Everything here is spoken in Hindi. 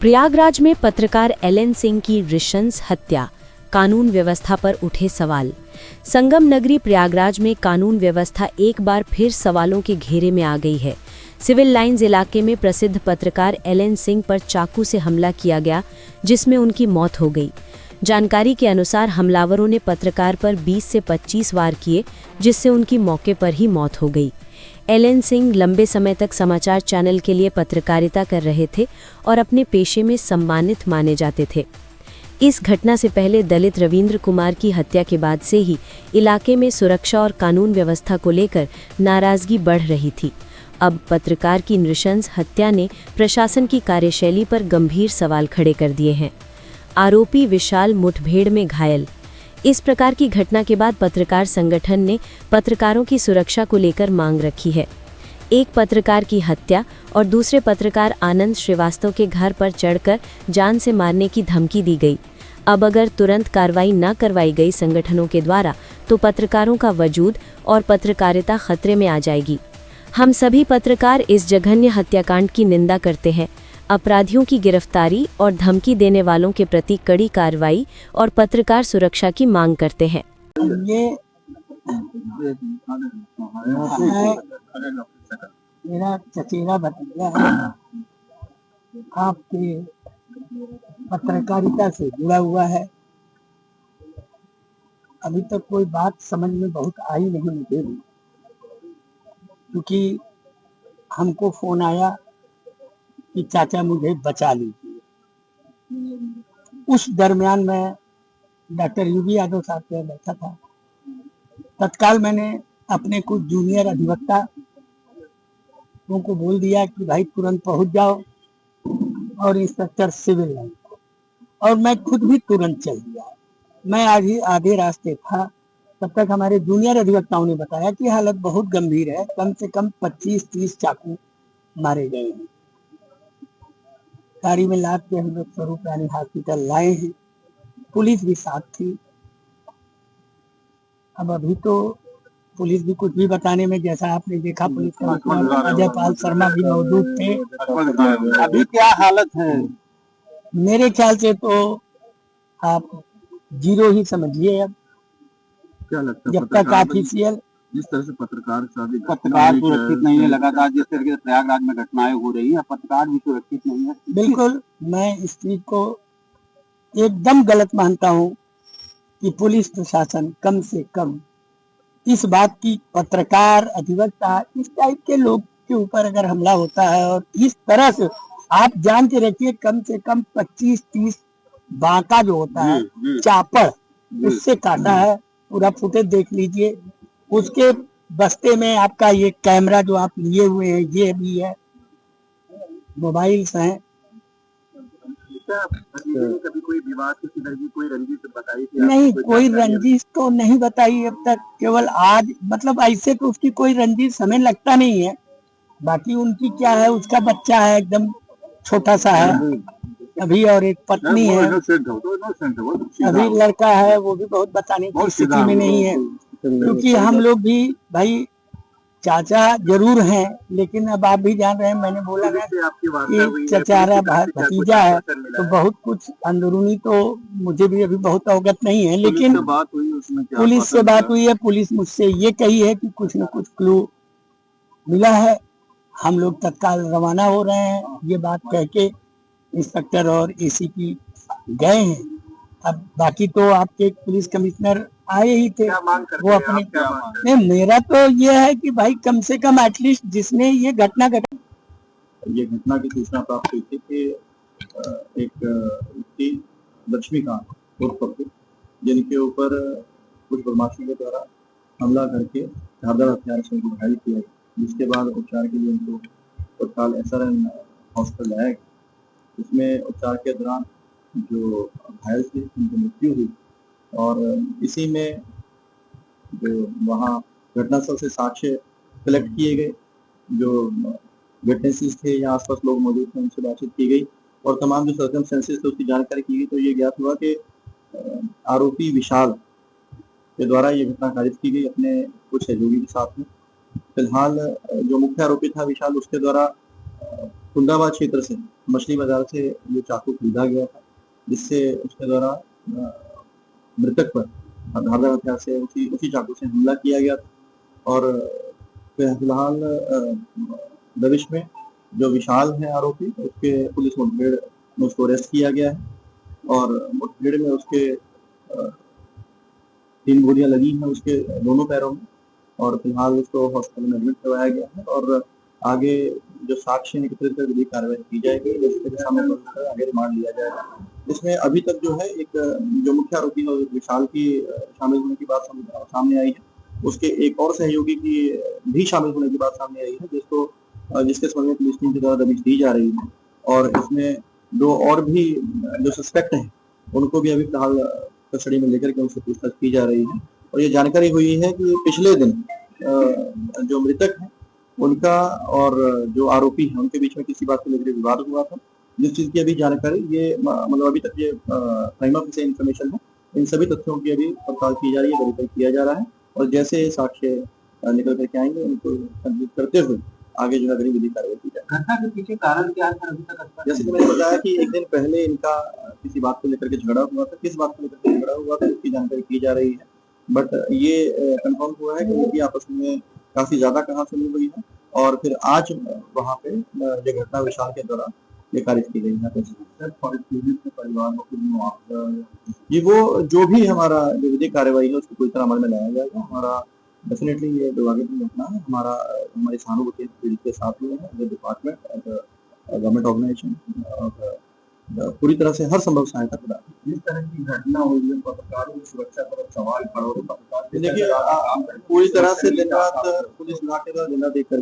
प्रयागराज में पत्रकार एलएन सिंह की नृशंस हत्या, कानून व्यवस्था पर उठे सवाल। संगम नगरी प्रयागराज में कानून व्यवस्था एक बार फिर सवालों के घेरे में आ गई है। सिविल लाइंस इलाके में प्रसिद्ध पत्रकार एलएन सिंह पर चाकू से हमला किया गया, जिसमें उनकी मौत हो गई। जानकारी के अनुसार हमलावरों ने पत्रकार पर 20 से 25 वार किए, जिससे उनकी मौके पर ही मौत हो गई। एलएन सिंह लंबे समय तक समाचार चैनल के लिए पत्रकारिता कर रहे थे और अपने पेशे में सम्मानित माने जाते थे। इस घटना से पहले दलित रविंद्र कुमार की हत्या के बाद से ही इलाके में सुरक्षा और कानून व्यवस्था को लेकर नाराजगी बढ़ रही थी। अब पत्रकार की नृशंस हत्या ने प्रशासन की कार्यशैली पर गंभीर सवाल खड़े कर दिए हैं। आरोपी विशाल मुठभेड़ में घायल। इस प्रकार की घटना के बाद पत्रकार संगठन ने पत्रकारों की सुरक्षा को लेकर मांग रखी है। एक पत्रकार की हत्या और दूसरे पत्रकार आनंद श्रीवास्तव के घर पर चढ़कर जान से मारने की धमकी दी गई। अब अगर तुरंत कार्रवाई न करवाई गई संगठनों के द्वारा, तो पत्रकारों का वजूद और पत्रकारिता खतरे में आ जाएगी। हम सभी पत्रकार इस जघन्य हत्याकांड की निंदा करते हैं। अपराधियों की गिरफ्तारी और धमकी देने वालों के प्रति कड़ी कार्रवाई और पत्रकार सुरक्षा की मांग करते हैं। ये मेरा चचेरा भतीजा है, आपके पत्रकारिता से जुड़ा हुआ है। अभी तक कोई बात समझ में बहुत आई नहीं मुझे भी, क्योंकि हमको फोन आया कि चाचा मुझे बचा लीजिए। उस दरमियान मैं डॉक्टर यूबी यादव साहब के बैठा था। तत्काल मैंने अपने कुछ जूनियर अधिवक्ता को बोल दिया कि भाई तुरंत पहुंच जाओ, और इंस्पेक्टर सिविल लाइन को, और मैं खुद भी तुरंत चल दिया। मैं आज ही आधे रास्ते था, तब तक हमारे जूनियर अधिवक्ताओं ने बताया कि हालत बहुत गंभीर है, कम से कम 25-30 चाकू मारे गए हैं। गाड़ी में लाद के हम लोग स्वरूप रानी हॉस्पिटल लाए हैं। पुलिस भी साथ थी। अब अभी तो पुलिस भी कुछ भी बताने में, जैसा आपने देखा पुलिस कमिश्नर अजय पाल शर्मा भी मौजूद थे। अभी क्या हालत है? मेरे ख्याल से तो आप जीरो ही समझिए। अब क्या लगता है जब तक ऑफिशियल, जिस तरह से पत्रकार सुरक्षित नहीं है, लगातार जिस तरीके से प्रयागराज में घटनाएं हो रही हैं, पत्रकार भी सुरक्षित नहीं है। बिल्कुल मैं इस चीज को एकदम गलत मानता हूँ कि पुलिस प्रशासन कम से कम इस बात की, पत्रकार अधिवक्ता इस टाइप के लोग के ऊपर अगर हमला होता है और इस तरह से, आप जान के रखिए कम से कम 25-30 बांका जो होता है चापड़, उससे काटा है। पूरा फुटेज देख लीजिए। उसके बस्ते में आपका ये कैमरा जो आप लिए हुए हैं ये भी है, मोबाइल्स हैं। कभी कोई विवाद किसी तरह की कोई रंजिश बताई थी? नहीं, कोई रंजिश तो नहीं बताई अब तक। केवल आज, मतलब ऐसे तो उसकी कोई रंजिश हमें लगता नहीं है। बाकी उनकी क्या है, उसका बच्चा है एकदम छोटा सा है अभी, और एक पत्नी है अभी, लड़का है वो भी बहुत बताने की स्थिति में नहीं है। क्योंकि हम लोग भी भाई चाचा जरूर हैं, लेकिन अब आप भी जान रहे हैं, मैंने बोला ना कि चचारा भतीजा है, तो बहुत कुछ अंदरूनी तो मुझे भी अभी बहुत अवगत नहीं है। लेकिन पुलिस से बात हुई है, पुलिस मुझसे ये कही है कि कुछ न कुछ क्लू मिला है। हम लोग तत्काल रवाना हो रहे हैं। ये बात कह के इंस्पेक्टर और एसीपी गए हैं। अब बाकी तो आपके पुलिस कमिश्नर आए ही थे, वो अपने, नहीं मेरा तो ये है कि भाई कम से कम एटलीस्ट जिसने ये घटना ये घटना की सूचना प्राप्त हुई थी कि एक व्यक्ति लक्ष्मीकांत उर्फ जिनके ऊपर कुछ बदमाशों के द्वारा हमला करके धारदार हथियार से उनको घायल किया, जिसके बाद उपचार के लिए उनको तत्काल SRN हॉस्पिटल लाया गया। इसमें उपचार के दौरान जो घायल थे उनकी मृत्यु हुई, और इसी में जो वहाँ घटनास्थल से साक्ष्य कलेक्ट किए गए, जो विटनेसेस थे या आसपास लोग मौजूद थे, उनसे बातचीत की गई और तमाम जो सर्कमस्टेंसेस थे उसकी जानकारी की गई। तो ये ज्ञात हुआ कि आरोपी विशाल के द्वारा ये घटना कारित की गई अपने कुछ सहयोगी के साथ में। फिलहाल जो मुख्य आरोपी था विशाल, उसके द्वारा खुंदाबाद क्षेत्र से मछली बाजार से ये चाकू खरीदा गया था, जिससे उसके द्वारा मृतक पर धारदार हथियार से उसी चाकू से हमला किया गया था। और फिलहाल दबिश में जो विशाल है आरोपी, उसके पुलिस मुठभेड़ में उसको अरेस्ट किया गया है और मुठभेड़ में उसके 3 गोलियां लगी हैं उसके दोनों पैरों में और फिलहाल उसको हॉस्पिटल में एडमिट करवाया गया है और आगे जो साक्ष्य एकत्रित कर विधिक कार्रवाई की जाएगी, जिसके सामने आगे रिमांड लिया जाएगा। इसमें अभी तक जो है एक जो मुख्य आरोपी है विशाल की शामिल होने की बात सामने आई है, उसके एक और सहयोगी की भी शामिल होने की बात सामने आई है, जिसके संबंध में पुलिस टीम के द्वारा दबिश दी जा रही है और इसमें 2 और भी जो सस्पेक्ट हैं उनको भी अभी फिलहाल कस्टडी में लेकर के उनसे पूछताछ की जा रही है। और ये जानकारी हुई है कि पिछले दिन जो मृतक है उनका और जो आरोपी है उनके बीच में किसी बात को लेकर विवाद हुआ था, जिस चीज की अभी जानकारी ये मतलब अभी तक ये प्राइमा फेसी इंफॉर्मेशन है, इन सभी तथ्यों की अभी पड़ताल की जा रही है, वेरीफाई किया जा रहा है और जैसे साक्ष्य निकल करके आएंगे उनको संतुलित करते हुए आगे जो है अगली विधि कार्रवाई की जाए। घटना के पीछे कारण क्या है अभी तक? जैसे कि मैंने बताया कि एक दिन पहले इनका किसी बात को लेकर के झगड़ा हुआ था, किस बात को लेकर के झगड़ा हुआ था इसकी जानकारी की जा रही है, बट ये कंफर्म हुआ है कि उनकी आपस में काफी ज्यादा कहासुनी हुई है और फिर आज वहाँ पे ये घटना विशाल के दौरान ये खारिज की गई है। ये वो जो भी हमारा जो विधिक कार्रवाई है उसको पूरी तरह अमल में लाया जाएगा। हमारा डेफिनेटली ये दुर्भाग्यपूर्ण घटना है, हमारी सहानुभूति पीड़ित के साथ में है, डिपार्टमेंट गवर्नमेंट ऑर्गेनाइजेशन पूरी तरह से हर संभव सहायता प्रदान। इस तरह की घटना हुई है, पत्रकारों की सुरक्षा पर सवाल खड़ा हो रहा है। देखिए पूरी तरह से दिन रात पुलिस विभाग के द्वारा जिंदा देख कर